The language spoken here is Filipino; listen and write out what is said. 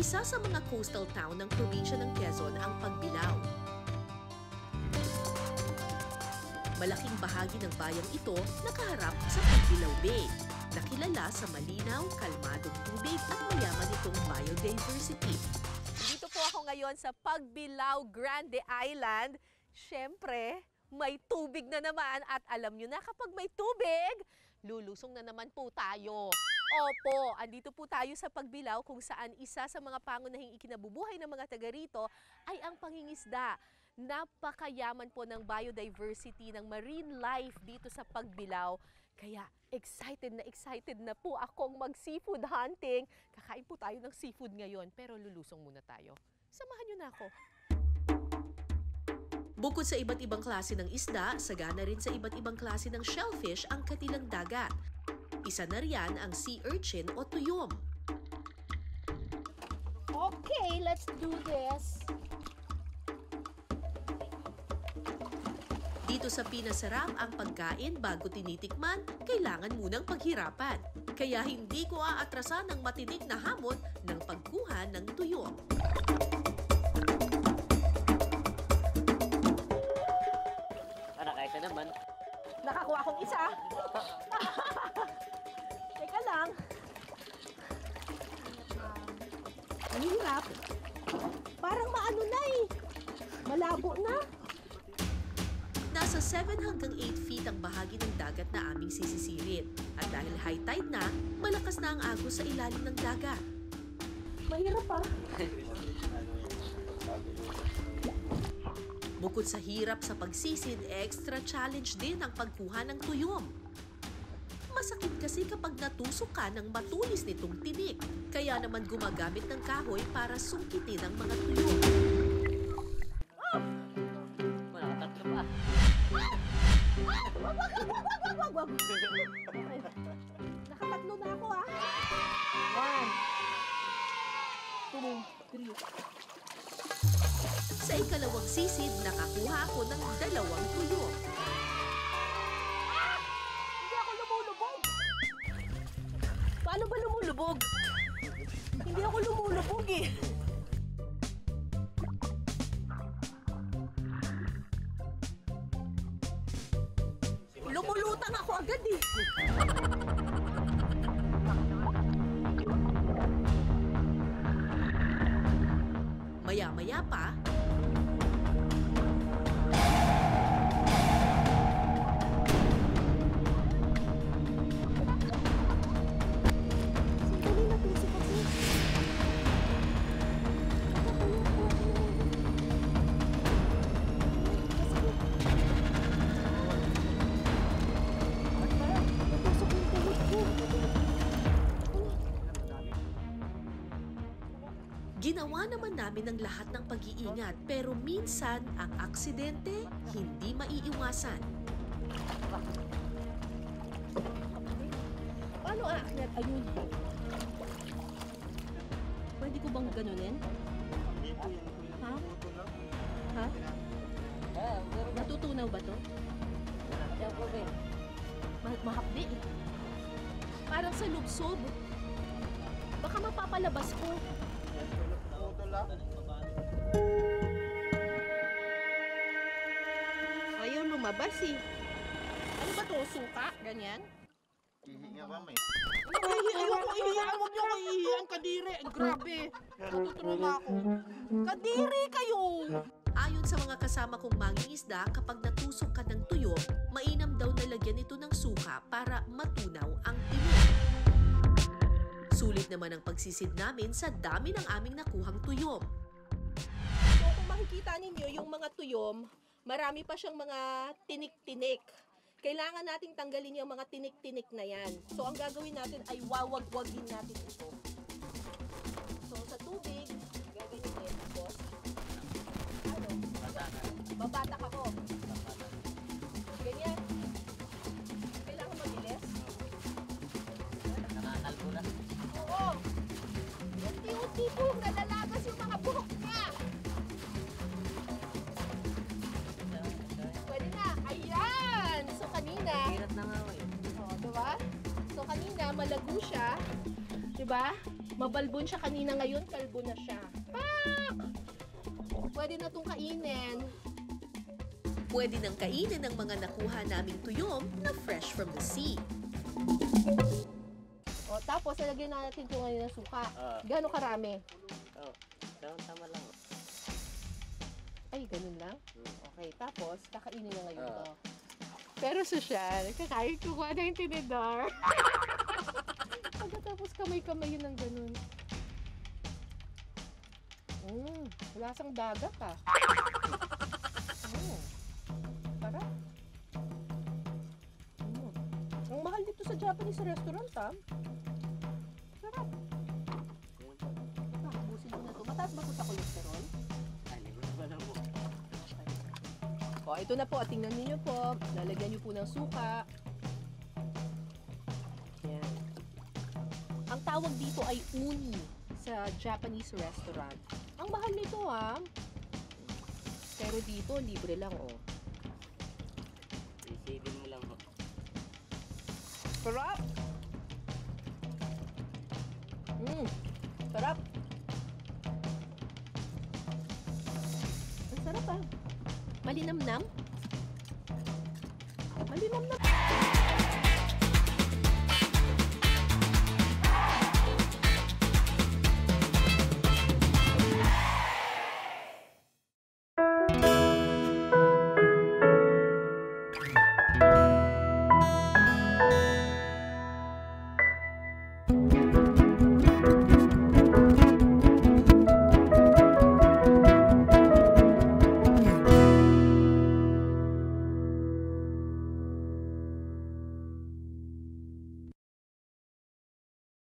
Isa sa mga coastal town ng probinsya ng Quezon ang Pagbilao. Malaking bahagi ng bayang ito nakaharap sa Pagbilao Bay, na kilala sa malinaw, kalmadong tubig at mayaman itong biodiversity. Dito po ako ngayon sa Pagbilao Grande Island. Siyempre, may tubig na naman at alam nyo na kapag may tubig, lulusong na naman po tayo. Opo, andito po tayo sa Pagbilao kung saan isa sa mga pangunahing ikinabubuhay ng mga taga rito ay ang pangingisda. Napakayaman po ng biodiversity, ng marine life dito sa Pagbilao. Kaya excited na po akong mag-seafood hunting. Kakain po tayo ng seafood ngayon, pero lulusong muna tayo. Samahan niyo na ako. Bukod sa iba't ibang klase ng isda, sagana rin sa iba't ibang klase ng shellfish ang katilang dagat. Isa na riyan ang sea urchin o tuyom. Okay, let's do this. Dito sa pinasarap ang pagkain bago tinitikman, kailangan munang paghirapan. Kaya hindi ko aatrasan ng matinik na hamon ng pagkuha ng tuyom. Nakakaisa naman. Nakakuha akong isa. Teka lang. Ang hirap. Parang maano na eh. Malabo na. Nasa 7 hanggang 8 feet ang bahagi ng dagat na aming sisisirit. At dahil high tide na, malakas na ang agos sa ilalim ng dagat. Mahirap ah. Bukod sa hirap sa pagsisid, extra challenge din ang pagkuha ng tuyom. Masakit kasi kapag natusok ka ng matulis nitong tinik. Kaya naman gumagamit ng kahoy para sungkitin ang mga tuyom. Tatlo pa. Wag. Nakatatlo na ako ah. 1, 2, 3. Sa ikalawang sisid, nakakuha ako ng 2 tuyom. Hindi ako lumulubog. Paano ba lumulubog? Hindi ako lumulubog eh. Lumulutang ako agad eh. Maya-maya pa, ginawa naman namin ang lahat ng pag-iingat pero minsan ang aksidente hindi maiiwasan. Paano aakyat? Ayun. Pwede ko bang ganunin? Ha? Ha? Natutunaw ba to? Mahapdi eh. Parang sa lubsob. Baka mapapalabas ko. Ayaw lumabas eh. Ano ba to? Suka? Ganyan? Hihinga ba may? Ayoko ihiyan. Huwag niyo ko ihiyan. Kadiri. Grabe. Natutruma ako. Kadiri kayo. Ayon sa mga kasama kong mangingisda, kapag natusok ka ng tuyom, mainam daw na lagyan ito ng suka para matunaw ang tinik. Sulit naman ang pagsisid namin sa dami ng aming nakuhang tuyom. So kung makikita ninyo yung mga tuyom, marami pa siyang mga tinik-tinik. Kailangan nating tanggalin yung mga tinik-tinik na yan. So ang gagawin natin ay wawag-wagin natin ito. So sa tubig, gaganyan boss. Ano? Babatak ako. Ganyan. Kailangan mabilis. Nakakalbo na. Oo. Unti-unti po nalalabas yung mga buhok niya. Pwede na. Ayan! So kanina, Hirap na nga eh. oh, diba? So kanina malago siya. Diba? Mabalbon siya kanina, ngayon kalbo na siya. Pak! Pwede na itong kainin. Pwede nang kainin ang mga nakuha naming tuyom na fresh from the sea. O, tapos, lalagyan na natin ito ngayon ng suka. Gano'ng karami? Oh, tama lang. Ay, ganun lang? Hmm. Okay, tapos, kakainin na ngayon to. Pero sosyal, kakain ko na yung tinidor. Pagkatapos kamay-kamay yun ng ganun. Lasang dagat ah. Sarap. Ang mahal dito sa Japanese restaurant ah. Sarap. Ubusin mo na to. Mataas ba ito sa cholesterol? O, ito na po. Tingnan niyo po. Lalagyan niyo po ng suka. Yan. Ang tawag dito ay uni sa Japanese restaurant. Ang mahal nito ha. Pero dito, libre lang oh. Isipin mo lang ho. Sarap! Sarap! Ang sarap ah. Malinamnam. Malinamnam.